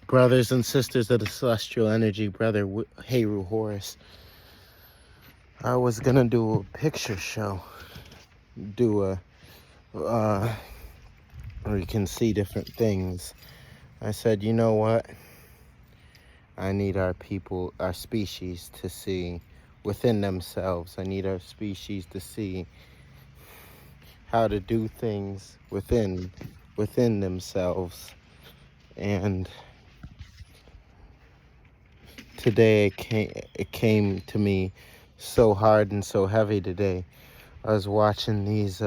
Brothers and sisters of the celestial energy, brother Heru Horus. I was gonna do a picture show, where you can see different things. I said, you know what? I need our people, our species to see within themselves. I need our species to see how to do things within themselves. And today it came to me so hard and so heavy today. I was watching these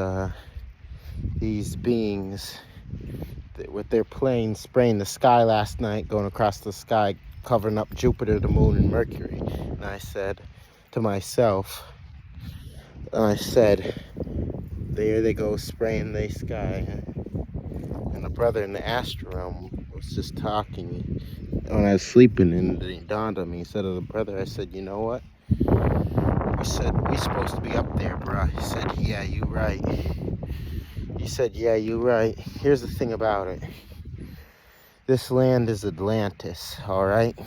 beings with their planes spraying the sky last night, going across the sky, covering up Jupiter, the moon, and Mercury. And I said to myself, there they go spraying the sky. And a brother in the astral realm was just talking when I was sleeping, and it dawned on me. He said to the brother, I said, you know what? I said, we supposed to be up there, bro. He said, yeah, you right. He said, yeah, you right. Here's the thing about it. This land is Atlantis, all right?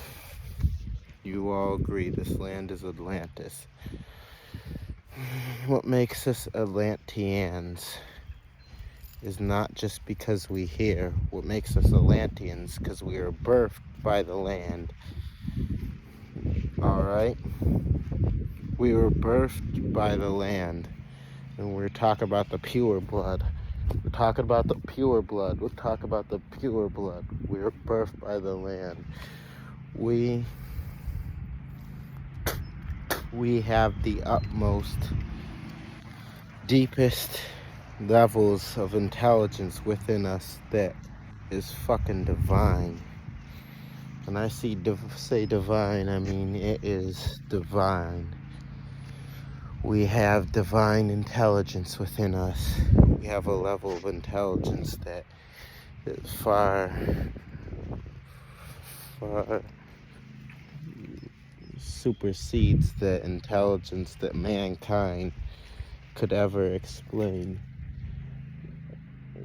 You all agree this land is Atlantis. What makes us Atlanteans is not just because we hear. What makes us Atlanteans because we are birthed by the land. All right? We were birthed by the land. And we're talking about the pure blood. We're talking about the pure blood. We're talking about the pure blood. We were birthed by the land. We have the utmost, deepest levels of intelligence within us that is fucking divine. When I say divine, I mean it is divine. We have divine intelligence within us. We have a level of intelligence that is far supersedes the intelligence that mankind could ever explain.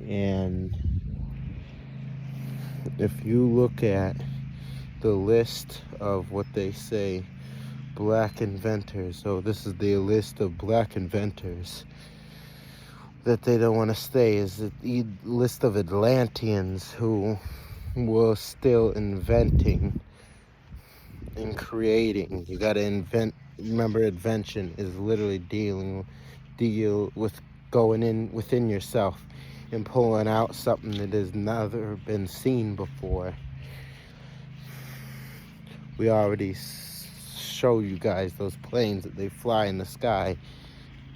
And if you look at the list of what they say, black inventors, this is the list of black inventors that they don't want to stay, is the list of Atlanteans who were still inventing and creating. You got to invent. Remember, invention is literally deal with going in within yourself and pulling out something that has never been seen before. We already show you guys those planes that they fly in the sky.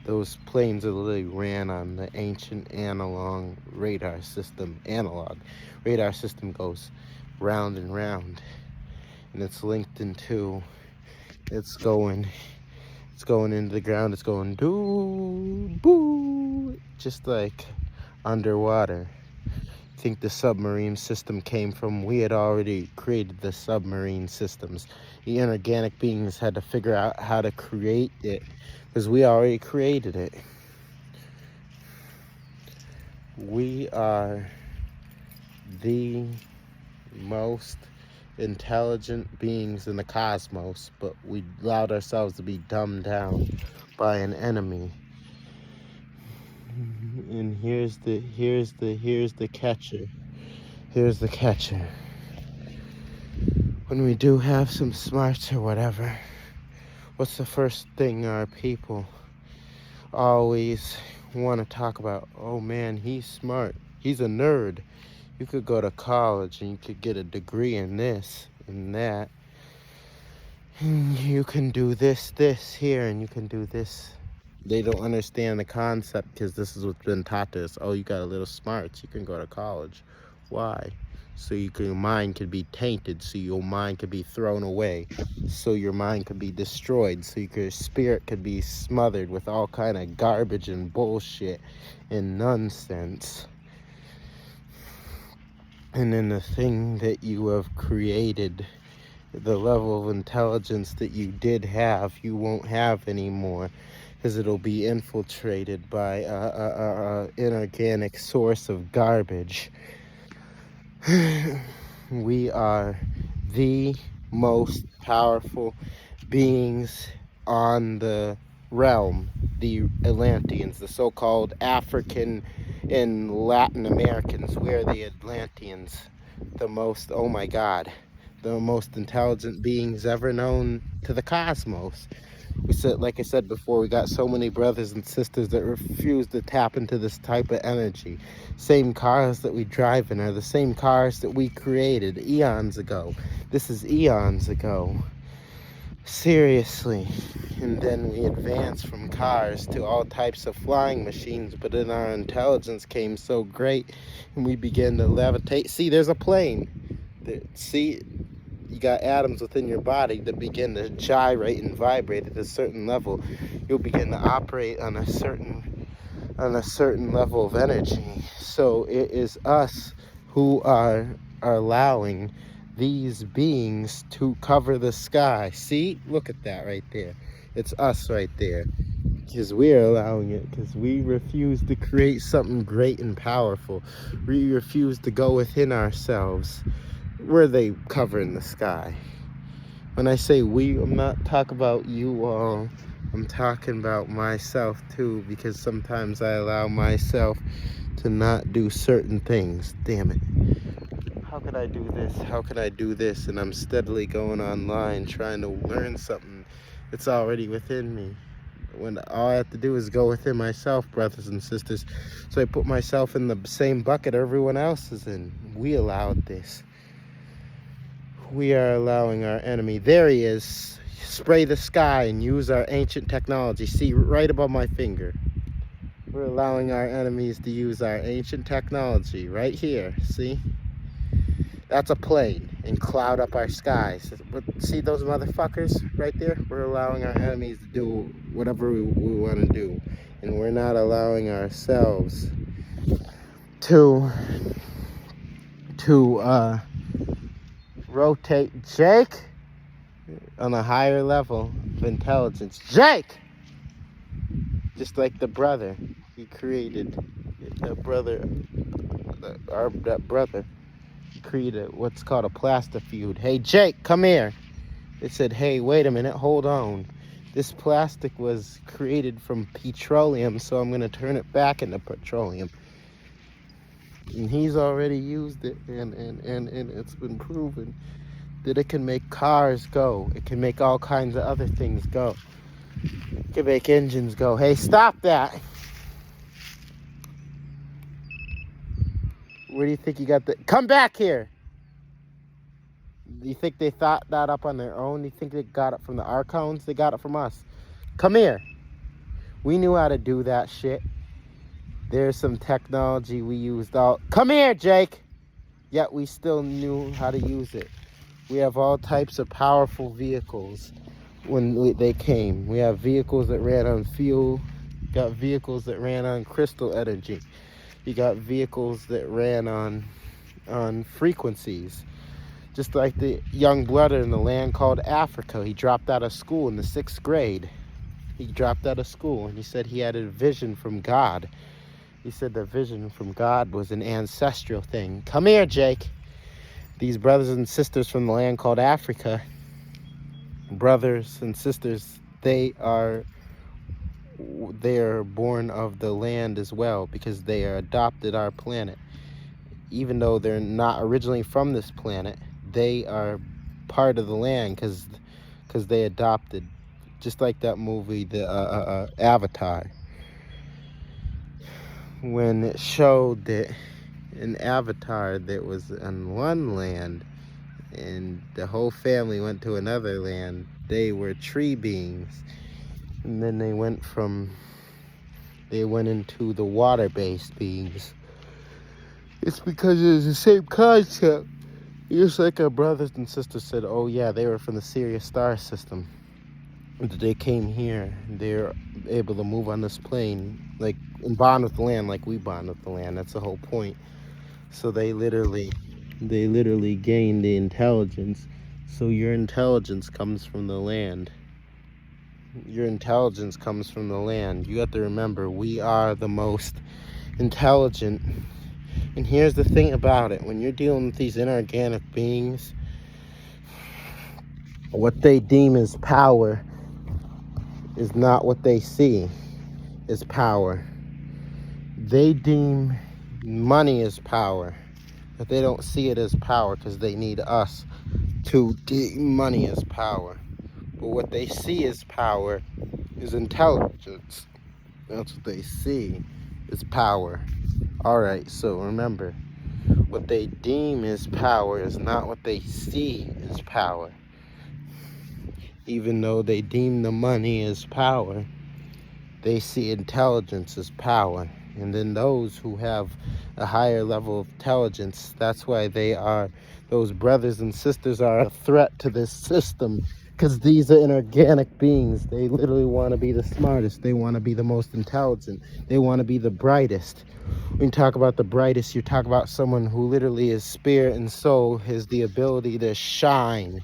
Those planes are literally ran on the ancient analog radar system. Analog radar system goes round and round, and it's linked into. It's going into the ground. It's going doo boo, just like underwater. I think the submarine system came from. We had already created the submarine systems. The inorganic beings had to figure out how to create it, because we already created it. We are the most intelligent beings in the cosmos, but we allowed ourselves to be dumbed down by an enemy. And here's the catcher. Here's the catcher. When we do have some smarts or whatever, what's the first thing our people always want to talk about? Oh man, he's smart. He's a nerd. You could go to college and you could get a degree in this and that. And you can do this here, and you can do this. They don't understand the concept, because this is what's been taught to us. Oh, you got a little smarts, you can go to college. Why? So your mind could be tainted, so your mind could be thrown away, so your mind could be destroyed, so your spirit could be smothered with all kind of garbage and bullshit and nonsense. And then the thing that you have created, the level of intelligence that you did have, you won't have anymore, because it'll be infiltrated by a inorganic source of garbage. We are the most powerful beings on the realm, the Atlanteans, the so-called African and Latin Americans. We are the Atlanteans, the most, oh my God, the most intelligent beings ever known to the cosmos. We said, like I said before, we got so many brothers and sisters that refuse to tap into this type of energy. Same cars that we drive in are the same cars that we created eons ago. This is eons ago. Seriously. And then we advanced from cars to all types of flying machines, but then our intelligence came so great and we began to levitate. See, there's a plane. See, you got atoms within your body that begin to gyrate and vibrate at a certain level. You'll begin to operate on a certain level of energy. So it is us who are allowing these beings to cover the sky. See, look at that right there. It's us right there, because we're allowing it, because we refuse to create something great and powerful. We refuse to go within ourselves. Were they covering the sky? When I say we, I'm not talking about you all. I'm talking about myself too, because sometimes I allow myself to not do certain things. Damn it. How could I do this? How could I do this? And I'm steadily going online trying to learn something that's already within me. When all I have to do is go within myself, brothers and sisters. So I put myself in the same bucket everyone else is in. We allowed this. We are allowing our enemy. There he is. Spray the sky and use our ancient technology. See, right above my finger. We're allowing our enemies to use our ancient technology right here. See? That's a plane, and cloud up our skies. But see those motherfuckers right there? We're allowing our enemies to do whatever we want to do. And we're not allowing ourselves to rotate. Jake, on a higher level of intelligence. Jake! Just like the brother he created, that brother created what's called a plastifude. Hey Jake, come here. They said, hey, wait a minute, hold on. This plastic was created from petroleum, so I'm gonna turn it back into petroleum. And he's already used it, and it's been proven that it can make cars go. It can make all kinds of other things go. It can make engines go. Hey, stop that. Where do you think you got the... Come back here. Do you think they thought that up on their own? Do you think they got it from the Archons? They got it from us. Come here. We knew how to do that shit. There's some technology we used all... Come here, Jake. Yet we still knew how to use it. We have all types of powerful vehicles when they came. We have vehicles that ran on fuel. Got vehicles that ran on crystal energy. You got vehicles that ran on frequencies. Just like the young brother in the land called Africa. He dropped out of school in the 6th grade. He dropped out of school and he said he had a vision from God. He said the vision from God was an ancestral thing. Come here, Jake. These brothers and sisters from the land called Africa, brothers and sisters, they are born of the land as well, because they are adopted our planet. Even though they're not originally from this planet, they are part of the land because they adopted, just like that movie, the Avatar, when it showed that an avatar that was on one land and the whole family went to another land. They were tree beings, and then they went into the water-based beings. It's because it's the same concept. Just like our brothers and sisters said, oh yeah, they were from the Sirius star system. They came here, they're able to move on this plane, like, and bond with the land like we bond with the land. That's the whole point. So they literally gain the intelligence. So your intelligence comes from the land. Your intelligence comes from the land. You have to remember, we are the most intelligent And here's the thing about it. When you're dealing with these inorganic beings, what they deem as power is not what they see as power. They deem money as power, but they don't see it as power because they need us to deem money as power. But what they see as power is intelligence. That's what they see as power. Alright, so remember, what they deem as power is not what they see as power. Even though they deem the money as power, they see intelligence as power. And then those who have a higher level of intelligence, that's why those brothers and sisters are a threat to this system, because these are inorganic beings. They literally want to be the smartest. They want to be the most intelligent. They want to be the brightest. When you talk about the brightest, you talk about someone who literally is spirit and soul, has the ability to shine.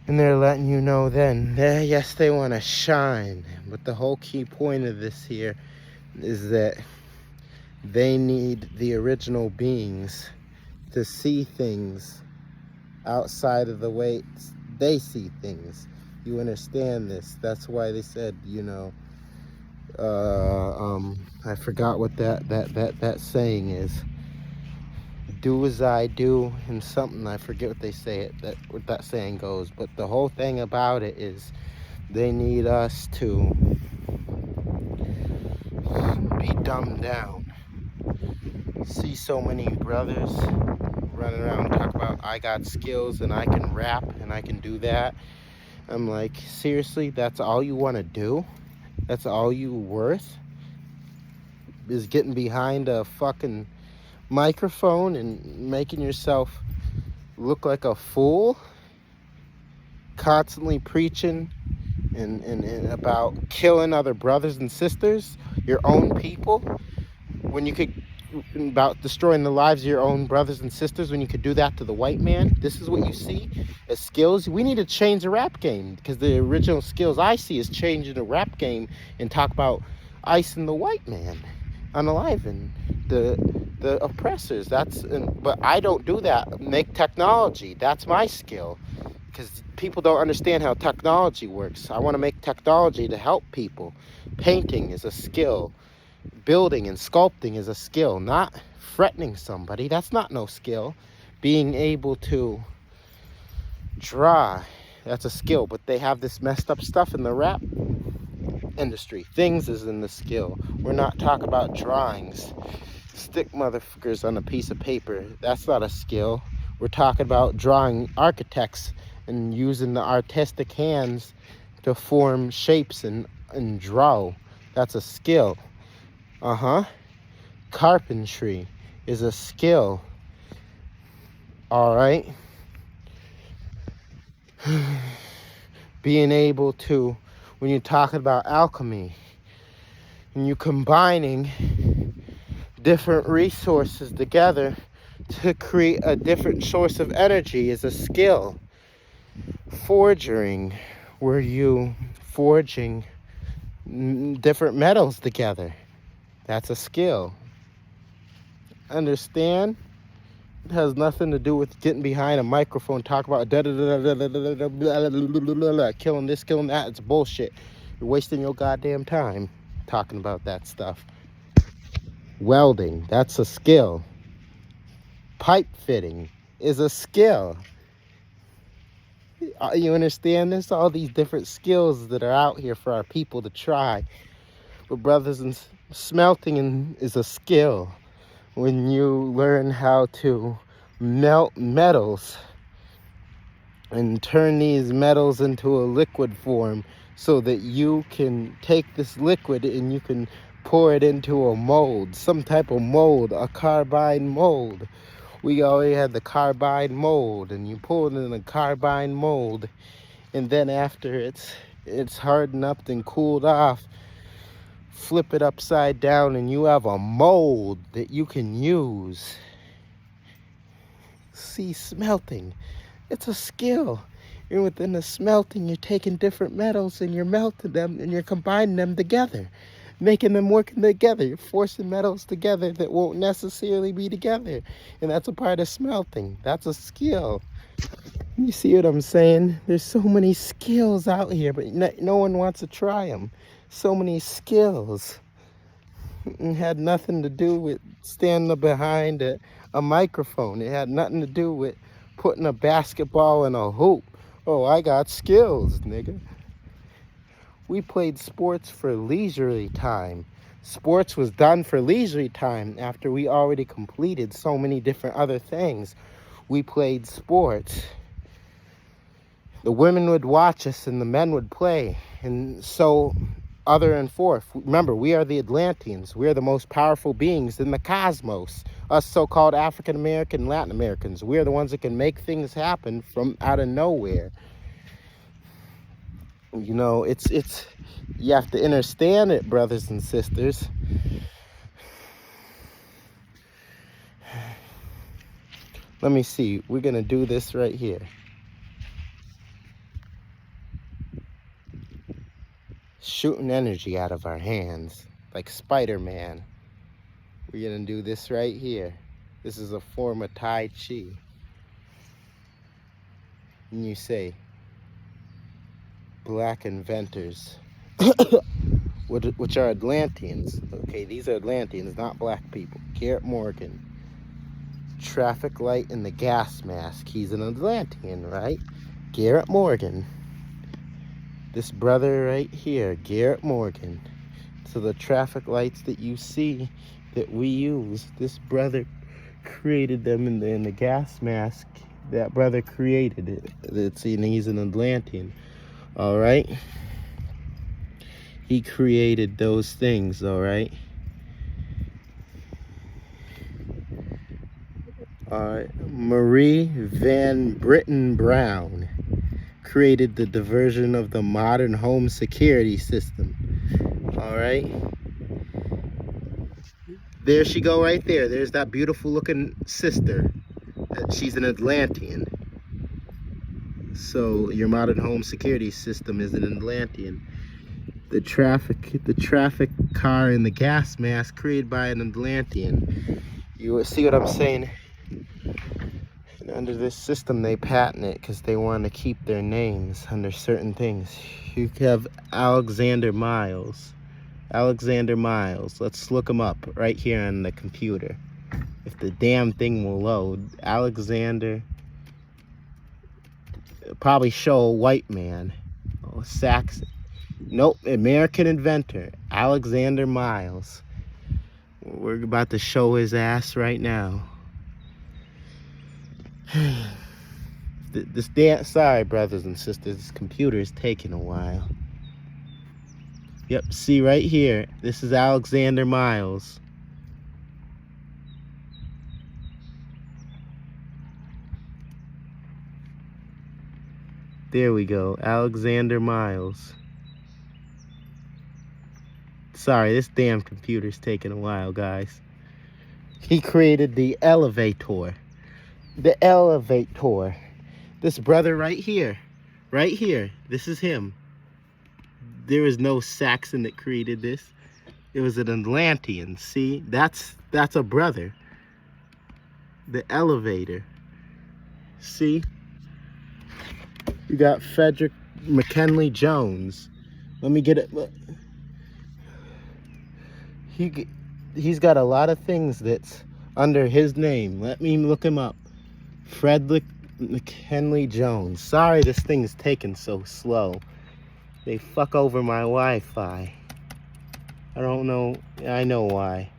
And they're letting you know then, yes, they want to shine. But the whole key point of this here is that they need the original beings to see things outside of the way they see things. You understand this? That's why they said, I forgot what that saying is. Do as I do, and something, I forget what they say what that saying goes. But the whole thing about it is they need us to be dumbed down. See so many brothers running around talk about, I got skills and I can rap and I can do that. I'm like, seriously, that's all you want to do? That's all you worth? Is getting behind a fucking microphone and making yourself look like a fool? Constantly preaching and about killing other brothers and sisters, your own people, when you could, about destroying the lives of your own brothers and sisters, when you could do that to the white man. This is what you see as skills. We need to change the rap game, because the original skills I see is changing the rap game and talk about icing the white man, unaliving the oppressors. But I don't do that. Make technology, that's my skill, because people don't understand how technology works. I want to make technology to help people. Painting is a skill. Building and sculpting is a skill. Not threatening somebody, that's not no skill. Being able to draw, that's a skill. But they have this messed up stuff in the rap industry. Things is in the skill. We're not talking about drawings. Stick motherfuckers on a piece of paper, that's not a skill. We're talking about drawing architects and using the artistic hands to form shapes and draw. That's a skill. Carpentry is a skill. All right. Being able to, when you're talking about alchemy and you combining different resources together to create a different source of energy, is a skill. Forging, where you forging different metals together, that's a skill. Understand? It has nothing to do with getting behind a microphone, talk about killing this, killing that. It's bullshit. You're wasting your goddamn time talking about that stuff. Welding, that's a skill. Pipe fitting is a skill. You understand this? All these different skills that are out here for our people to try. But brothers, and smelting is a skill. When you learn how to melt metals and turn these metals into a liquid form, so that you can take this liquid and you can pour it into a mold, some type of mold, a carbide mold. We already had the carbide mold, and you pull it in a carbide mold, and then after it's hardened up and cooled off, flip it upside down and you have a mold that you can use. See, smelting, it's a skill. You're within the smelting, you're taking different metals and you're melting them and you're combining them together. making them working together. You're forcing metals together that won't necessarily be together. And that's a part of smelting. That's a skill. You see what I'm saying? There's so many skills out here, but no one wants to try them. So many skills. It had nothing to do with standing behind a microphone. It had nothing to do with putting a basketball in a hoop. Oh, I got skills, nigga. We played sports for leisurely time. Sports was done for leisurely time after we already completed so many different other things. We played sports. The women would watch us and the men would play. And so, other and forth. Remember, we are the Atlanteans. We are the most powerful beings in the cosmos. Us so-called African American, Latin Americans. We are the ones that can make things happen from out of nowhere. You know, it's you have to understand it, brothers and sisters. Let me see. We're going to do this right here. Shooting energy out of our hands like Spider-Man. We're going to do this right here. This is a form of Tai Chi. And you say, black inventors, which are Atlanteans. Okay, these are Atlanteans, not black people. Garrett Morgan. Traffic light in the gas mask. He's an Atlantean, right? Garrett Morgan. This brother right here, Garrett Morgan. So the traffic lights that you see that we use, this brother created them in the gas mask. That brother created it. He's an Atlantean. All right? He created those things, all right? Marie Van Britten Brown created the diversion of the modern home security system. All right. There she go right there. There's that beautiful looking sister. She's an Atlantean. So your modern home security system is an Atlantean. The traffic car and the gas mask created by an Atlantean. You see what I'm saying? And under this system, they patent it because they want to keep their names under certain things. You have Alexander Miles. Alexander Miles. Let's look him up right here on the computer. If the damn thing will load. Alexander. It'll probably show a white man. Oh, Saxon. Nope, American inventor. Alexander Miles. We're about to show his ass right now. Sorry, brothers and sisters, this computer is taking a while. Yep, see right here, this is Alexander Miles. There we go, Alexander Miles. Sorry, this damn computer's taking a while, guys. He created the elevator. The elevator. This brother right here. Right here. This is him. There is no Saxon that created this. It was an Atlantean. See? That's a brother. The elevator. See? You got Frederick McKinley Jones. Let me get it. He's got a lot of things that's under his name. Let me look him up. Frederick McKinley Jones. Sorry this thing is taking so slow. They fuck over my Wi-Fi. I don't know. I know why.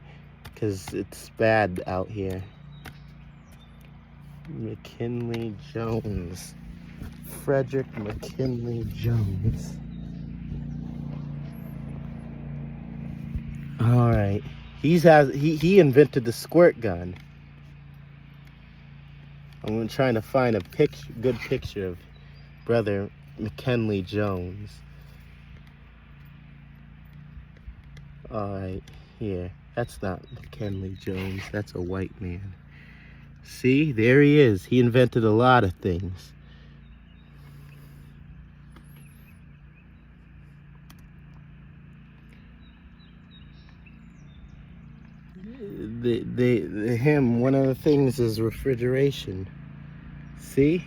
Because it's bad out here. McKinley Jones. Frederick McKinley Jones. Alright. He invented the squirt gun. I'm trying to find a good picture of Brother McKinley Jones. Alright, here. That's not McKinley Jones. That's a white man. See, there he is. He invented a lot of things. one of the things is refrigeration. See?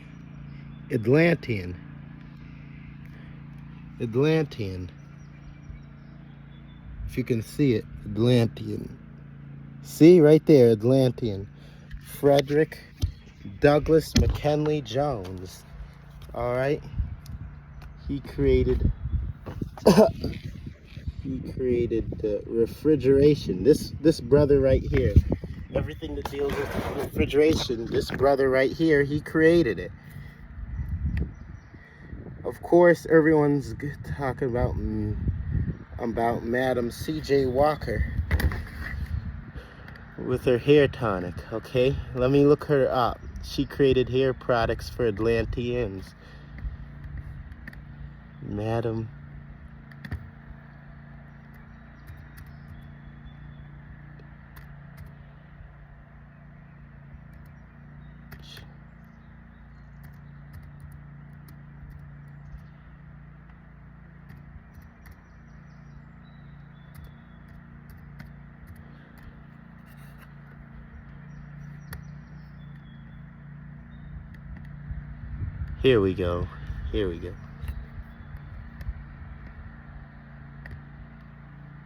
Atlantean. Atlantean. If you can see it, Atlantean. See right there, Atlantean. Frederick Douglass McKinley Jones. All right. He created the refrigeration. This brother right here. Everything that deals with refrigeration, this brother right here, he created it. Of course, everyone's talking about Madam C.J. Walker with her hair tonic, okay? Let me look her up. She created hair products for Atlanteans. Madam. Here we go. Here we go.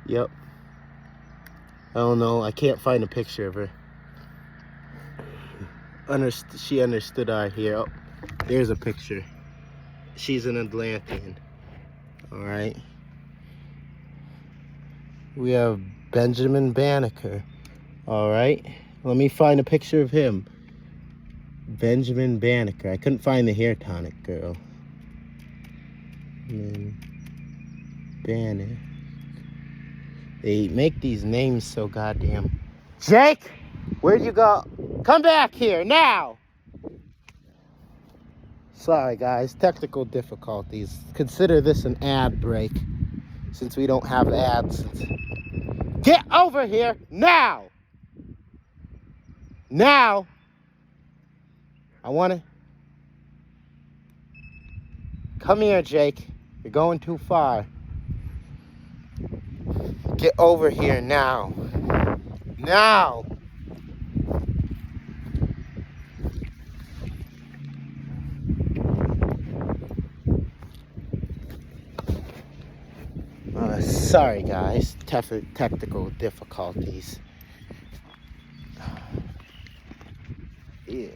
Yep. I don't know. I can't find a picture of her. She understood our hair. Oh, there's a picture. She's an Atlantean. Alright. We have Benjamin Banneker. Alright. Let me find a picture of him. Benjamin Banneker. I couldn't find the hair tonic girl. Banner. They make these names so goddamn. Jake! Where'd you go? Come back here now! Sorry guys, technical difficulties. Consider this an ad break, since we don't have ads. Get over here now! Now! I want to... Come here, Jake. You're going too far. Get over here now. Now! Sorry guys, technical difficulties. Yeah.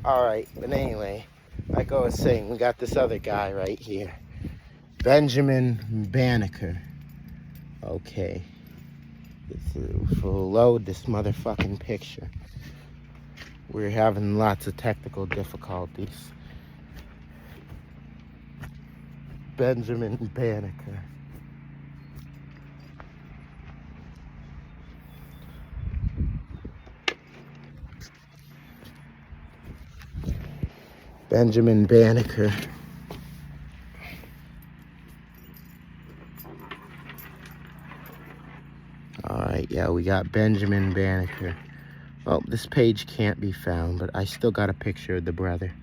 Alright, but anyway, like I was saying, we got this other guy right here. Benjamin Banneker. Okay. We'll load this motherfucking picture. We're having lots of technical difficulties. Benjamin Banneker. Benjamin Banneker. Alright, yeah, we got Benjamin Banneker. Well, this page can't be found, but I still got a picture of the brother.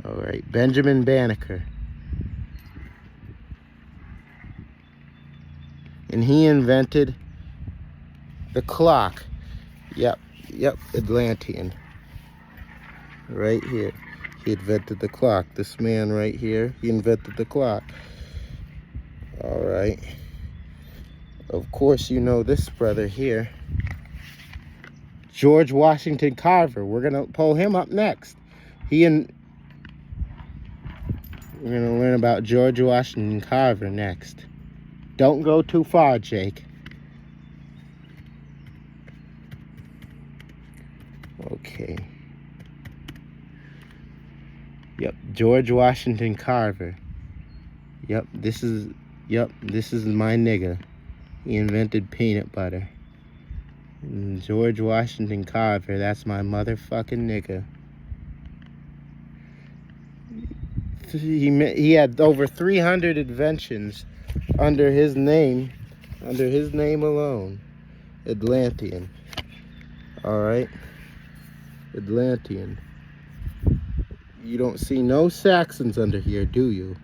Alright, Benjamin Banneker. And he invented the clock. Yep, Atlantean. Right here. He invented the clock. This man right here, he invented the clock. Alright. Of course, you know this brother here. George Washington Carver. We're going to pull him up next. We're going to learn about George Washington Carver next. Don't go too far, Jake. Okay. Yep, George Washington Carver. Yep, this is my nigga. He invented peanut butter. And George Washington Carver, that's my motherfucking nigga. He had over 300 inventions under his name alone. Atlantean. Alright? Atlantean. You don't see no Saxons under here, do you?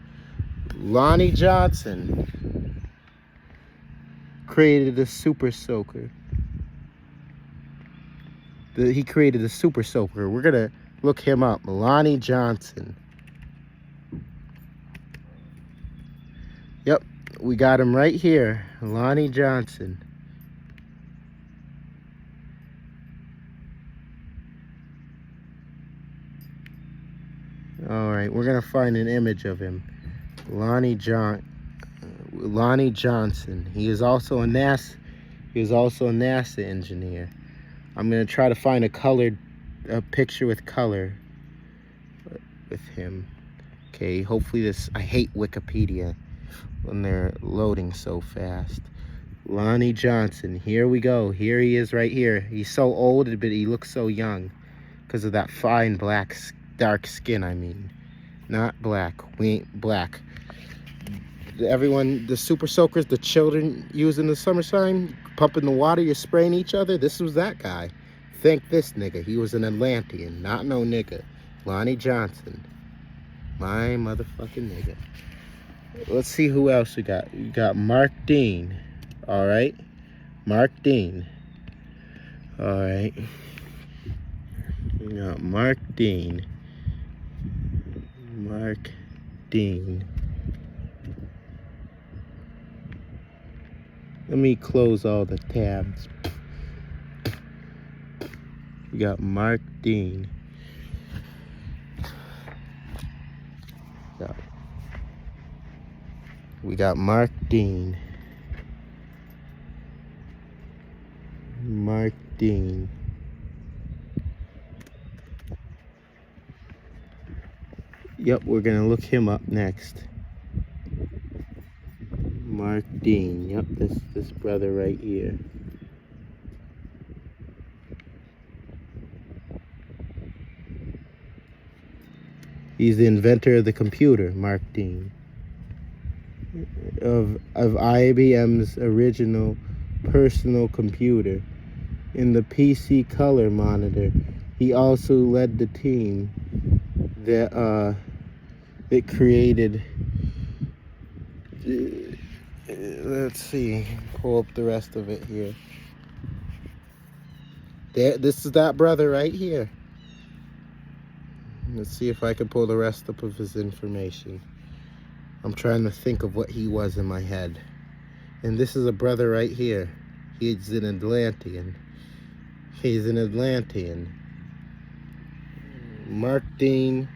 Lonnie Johnson created a super soaker. He created a super soaker. We're gonna look him up. Lonnie Johnson. Yep, we got him right here. Lonnie Johnson. All right, we're gonna find an image of him. Lonnie Johnson. He is also a NASA engineer. I'm gonna try to find a picture with color with him. Okay, hopefully this. I hate Wikipedia when they're loading so fast. Lonnie Johnson. Here we go. Here he is right here. He's so old, but he looks so young because of that fine dark skin. I mean, not black. We ain't black. Everyone, the super soakers the children use in the summertime, pumping the water, you're spraying each other. This was that guy. Thank this nigga. He was an Atlantean, not no nigga. Lonnie Johnson. My motherfucking nigga. Let's see who else we got. We got Mark Dean. All right. Mark Dean. All right. We got Mark Dean. Mark Dean. Let me close all the tabs. We got Mark Dean. We got Mark Dean. Mark Dean. Yep, we're gonna look him up next. Mark Dean. Yep, this brother right here. He's the inventor of the computer, Mark Dean. Of IBM's original personal computer in the PC color monitor. He also led the team that created. Let's see. Pull up the rest of it here. This is that brother right here. Let's see if I can pull the rest up of his information. I'm trying to think of what he was in my head. And this is a brother right here. He's an Atlantean. He's an Atlantean. Mark Dean.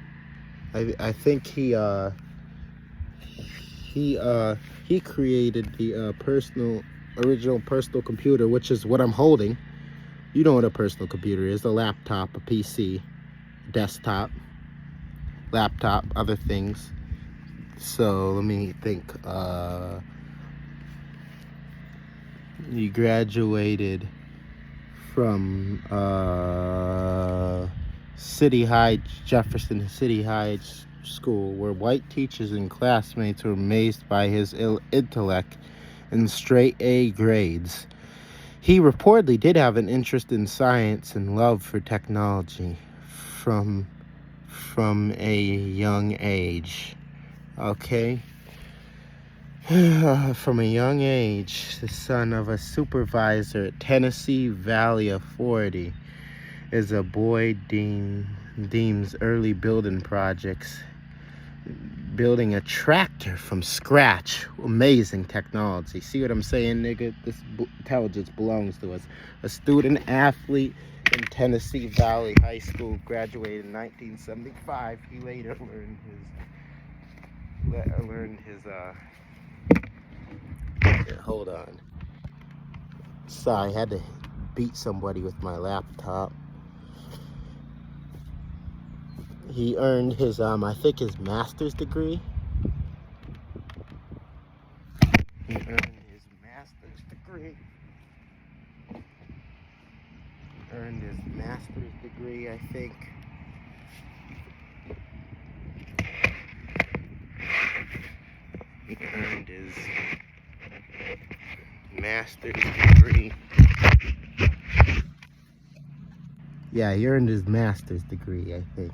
I think he created the original personal computer, which is what I'm holding. You know what a personal computer is: a laptop, a PC, desktop, laptop, other things. So let me think. He graduated from Jefferson City High School, where white teachers and classmates were amazed by his intellect and straight A grades. He reportedly did have an interest in science and love for technology from a young age. Okay. From a young age, the son of a supervisor at Tennessee Valley Authority, is a boy deems early building projects. Building a tractor from scratch. Amazing technology. See what I'm saying, nigga? This intelligence belongs to us. A student athlete in Tennessee Valley High School, graduated in 1975. He later learned his hold on. Sorry, I had to beat somebody with my laptop. He earned his, I think his master's degree. He earned his master's degree. I think. He earned his master's degree. Yeah, he earned his master's degree, I think.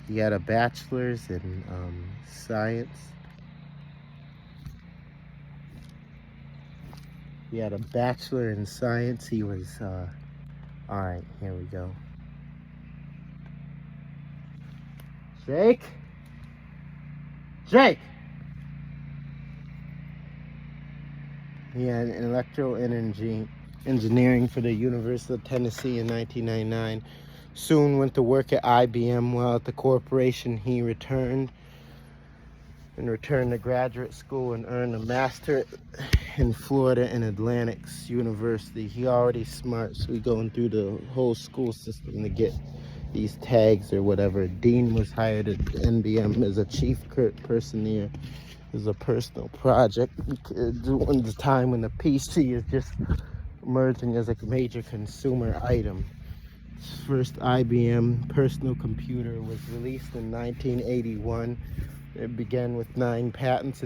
He had a bachelor's in science. He had a bachelor in science. He was, all right, here we go. Jake? Jake! He had an electrical energy engineering for the University of Tennessee in 1999. Soon went to work at IBM. While at the corporation, he returned to graduate school and earned a master in Florida and Atlantic's University. He already smart, so he going through the whole school system to get these tags or whatever. Dean was hired at NBM as a chief personeer. It was a personal project. During the time when the PC is just emerging as a major consumer item. His first IBM personal computer was released in 1981. It began with 9 patents,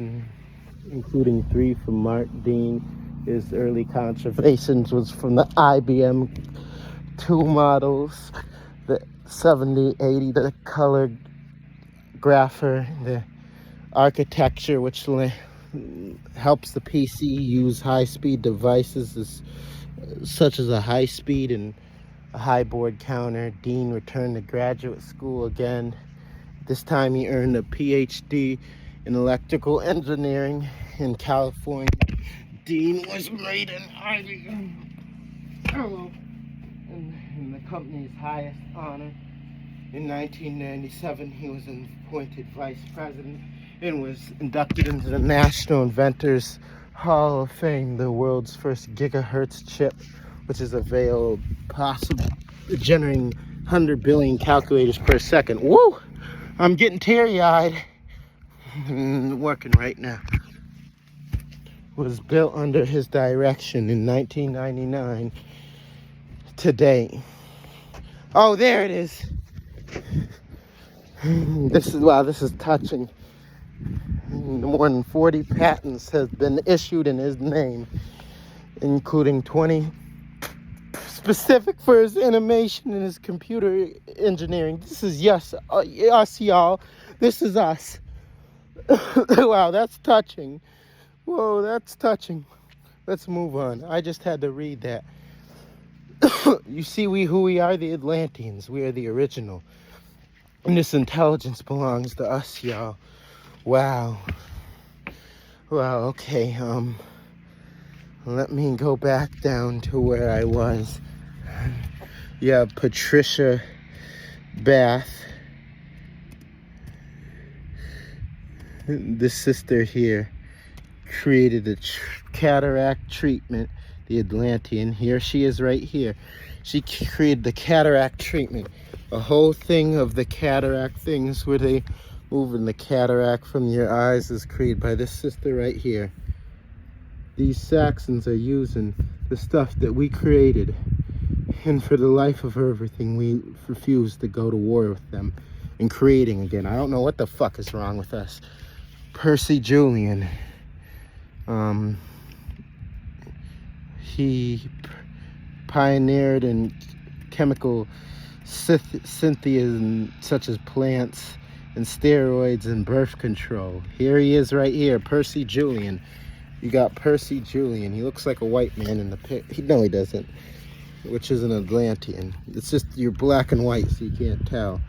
including 3 from Mark Dean. His early contributions was from the IBM 2 models, the 7080, the color grapher, the architecture, which helps the PC use high-speed devices such as a high-speed and a high board counter. Dean returned to graduate school again. This time he earned a PhD in electrical engineering in California. Dean was made an IBM Fellow in the company's highest honor. In 1997, he was appointed vice president and was inducted into the National Inventors Hall of Fame. The world's first gigahertz chip, which is available, possible, generating 100 billion calculators per second. Woo! I'm getting teary-eyed. Working right now. Was built under his direction in 1999 to date. Oh, there it is. This is touching. More than 40 patents have been issued in his name, including 20 specific for his animation and his computer engineering. This is us, y'all. This is us. Wow, that's touching. Whoa, that's touching. Let's move on. I just had to read that. You see who we are? The Atlanteans. We are the original. And this intelligence belongs to us, y'all. Wow. Wow, okay. Let me go back down to where I was. Yeah, Patricia Bath. This sister here created a cataract treatment, the Atlantean. Here she is right here. She created the cataract treatment. A whole thing of the cataract things where they moving the cataract from your eyes is created by this sister right here. These Saxons are using the stuff that we created, and for the life of everything, we refuse to go to war with them and creating again. I don't know what the fuck is wrong with us. Percy Julian. He pioneered in chemical synthesis such as plants and steroids and birth control. Here he is right here, Percy Julian. You got Percy Julian. He looks like a white man in the pic. No, he doesn't. Which is an Atlantean. It's just you're black and white, so you can't tell.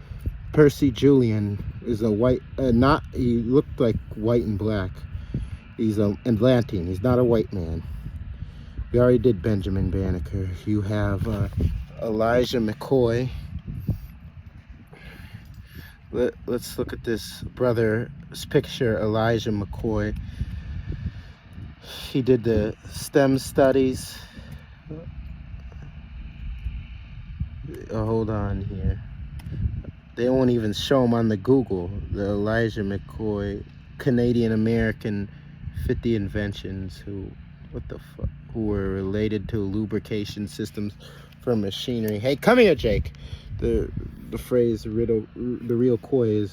Percy Julian is a white. He looked like white and black. He's an Atlantean. He's not a white man. We already did Benjamin Banneker. You have Elijah McCoy. Let's look at this brother's picture, Elijah McCoy. He did the STEM studies. Hold on here. They won't even show him on the Google. The Elijah McCoy, Canadian American 50 inventions who were related to lubrication systems for machinery. Hey, come here, Jake. The phrase the real koi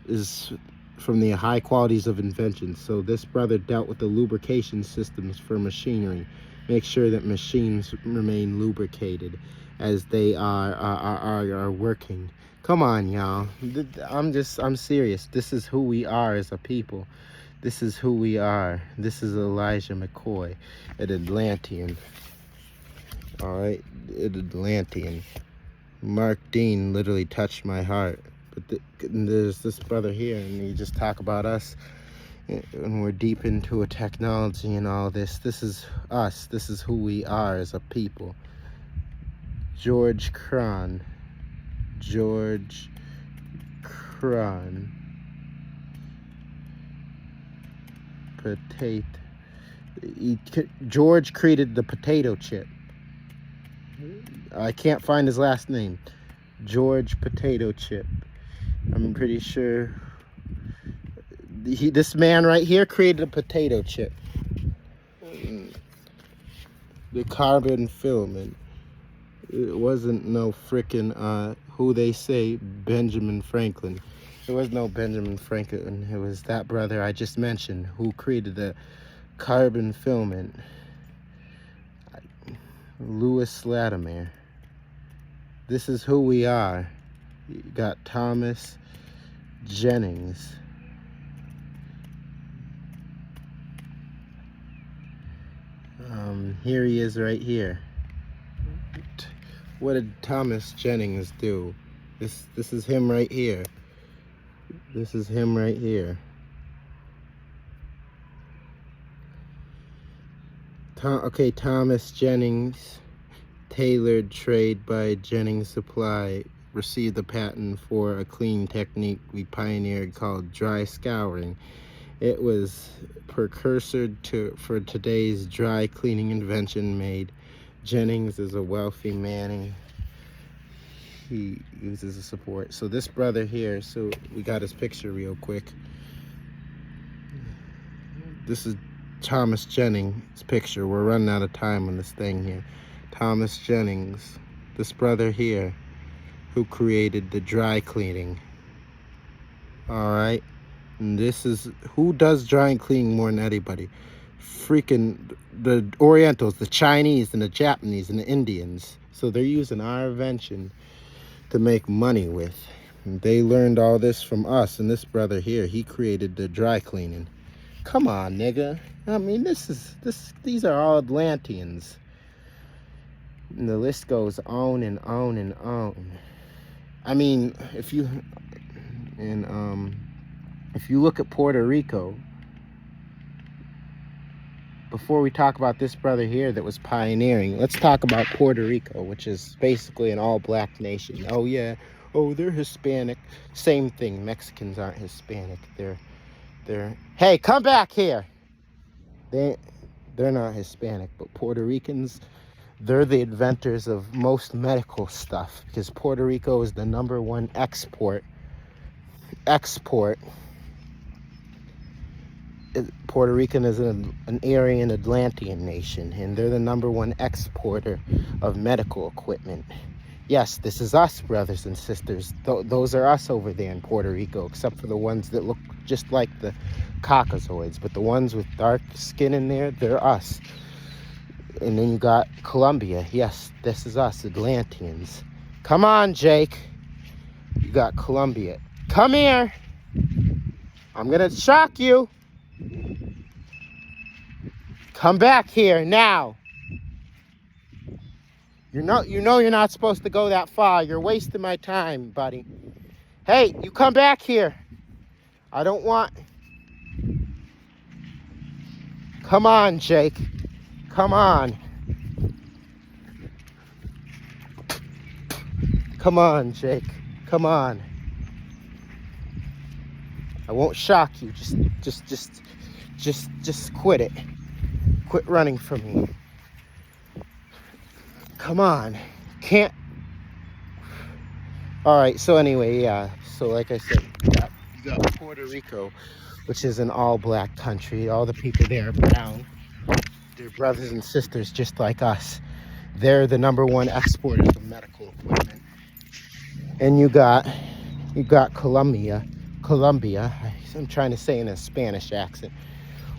is from the high qualities of invention. So this brother dealt with the lubrication systems for machinery. Make sure that machines remain lubricated. as they are working. Come on, y'all. I'm serious. This is who we are as a people. This is who we are. This is Elijah McCoy, an Atlantean. All right, an Atlantean. Mark Dean literally touched my heart. But there's this brother here, and he just talk about us, and we're deep into a technology and all this. This is us. This is who we are as a people. George Cron. George Cron. Potato. George created the potato chip. I can't find his last name. George Potato Chip. I'm pretty sure this man right here created a potato chip. The carbon filament. It wasn't no frickin' who they say Benjamin Franklin. There was no Benjamin Franklin. It was that brother I just mentioned who created the carbon filament. Louis Latimer. This is who we are. You got Thomas Jennings. Here he is right here. What did Thomas Jennings do? This is him right here. This is him right here. Okay, Thomas Jennings, tailored trade by Jennings Supply, received the patent for a clean technique we pioneered called dry scouring. It was precursor for today's dry cleaning invention made. Jennings is a wealthy man, and he uses a support. So this brother here, so we got his picture real quick. This is Thomas Jennings' picture. We're running out of time on this thing here. Thomas Jennings, this brother here, who created the dry cleaning. All right, and this is who does dry cleaning more than anybody. Freaking the Orientals, the Chinese, and the Japanese, and the Indians. So they're using our invention to make money with. And they learned all this from us, and this brother here, he created the dry cleaning. Come on, nigga. I mean, these are all Atlanteans. And the list goes on and on and on. I mean, if you look at Puerto Rico, before we talk about this brother here that was pioneering, let's talk about Puerto Rico, which is basically an all-black nation. Oh yeah, oh they're Hispanic. Same thing. Mexicans aren't Hispanic. They're hey, come back here. They're not Hispanic, but Puerto Ricans, they're the inventors of most medical stuff, because Puerto Rico is the #1 export. Puerto Rican is an Aryan Atlantean nation, and they're the #1 exporter of medical equipment. Yes, this is us, brothers and sisters. Those are us over there in Puerto Rico, except for the ones that look just like the Caucasoids. But the ones with dark skin in there, they're us. And then you got Colombia. Yes, this is us, Atlanteans. Come on, Jake. You got Colombia. Come here. I'm going to shock you. Come back here now. You know you're not supposed to go that far. You're wasting my time, buddy. Hey, you come back here. I don't want... Come on, Jake. Come on. Come on, Jake. Come on. I won't shock you. Just quit it. Quit running from me. Come on. Can't. All right. So anyway, yeah. So like I said, you got Puerto Rico, which is an all-black country. All the people there are brown. They're brothers and sisters just like us. They're the #1 exporters of medical equipment. And you got Colombia. I'm trying to say in a Spanish accent,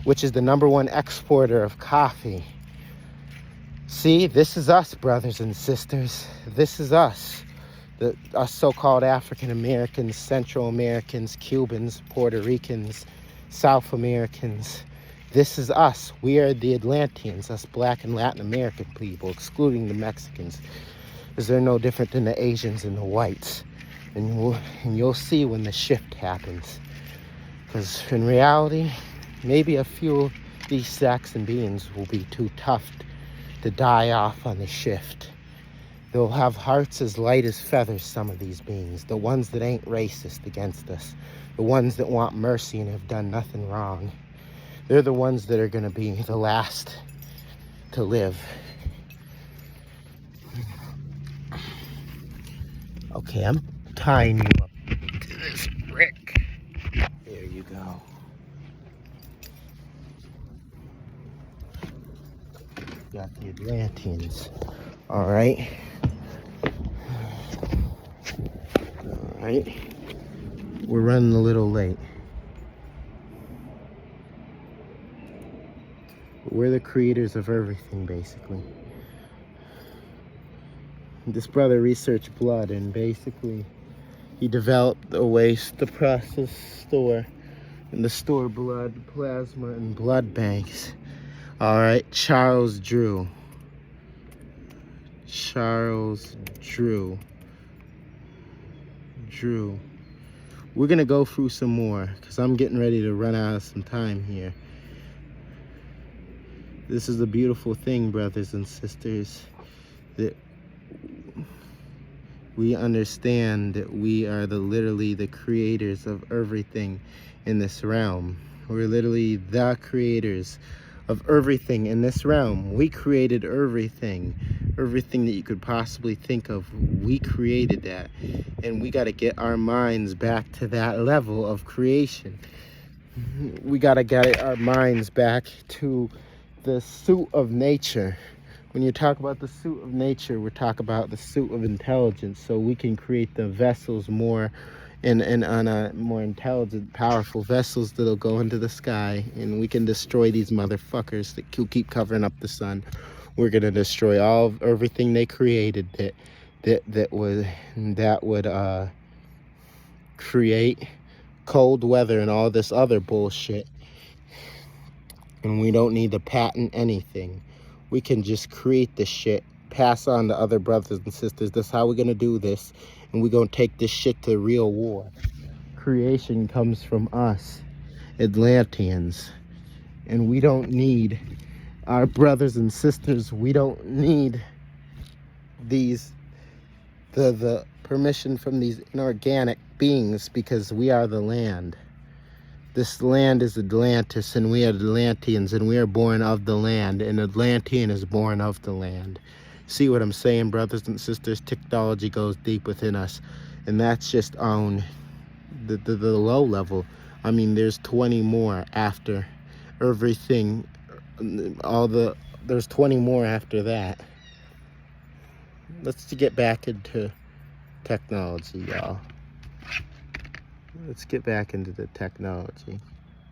which is the #1 exporter of coffee. See, this is us, brothers and sisters. This is us. Us so-called African Americans, Central Americans, Cubans, Puerto Ricans, South Americans. This is us. We are the Atlanteans, us Black and Latin American people, excluding the Mexicans, because they're no different than the Asians and the whites. And you'll see when the shift happens. Because in reality, maybe a few of these Saxon beings will be too tough to die off on the shift. They'll have hearts as light as feathers, some of these beings. The ones that ain't racist against us. The ones that want mercy and have done nothing wrong. They're the ones that are going to be the last to live. Okay, I'm tying you up to this brick. There you go. Got the Atlanteans. All right. All right. We're running a little late. We're the creators of everything, basically. This brother researched blood, and basically he developed a way to process, store, and to store blood, plasma, and blood banks. All right, Charles Drew. We're gonna go through some more because I'm getting ready to run out of some time here. This is a beautiful thing, brothers and sisters, that we understand that we are literally the creators of everything in this realm. We're literally the creators of everything in this realm. We created everything that you could possibly think of. We created that, and we got to get our minds back to that level of creation. We got to get our minds back to the suit of nature. When you talk about the suit of nature, we're talking about the suit of intelligence, so we can create the vessels more and on a more intelligent, powerful vessels that'll go into the sky, and we can destroy these motherfuckers that keep covering up the sun. We're gonna destroy everything they created that would create cold weather and all this other bullshit. And we don't need to patent anything. We can just create this shit, pass on to other brothers and sisters. That's how we're gonna do this. And we're gonna take this shit to real war. Creation comes from us, Atlanteans. And we don't need our brothers and sisters. We don't need the permission from these inorganic beings, because we are the land. This land is Atlantis, and we are Atlanteans, and we are born of the land, and Atlantean is born of the land. See what I'm saying, brothers and sisters? Technology goes deep within us, and that's just on the low level. I mean, there's 20 more after everything, there's 20 more after that. Let's get back into technology, y'all. Let's get back into the technology.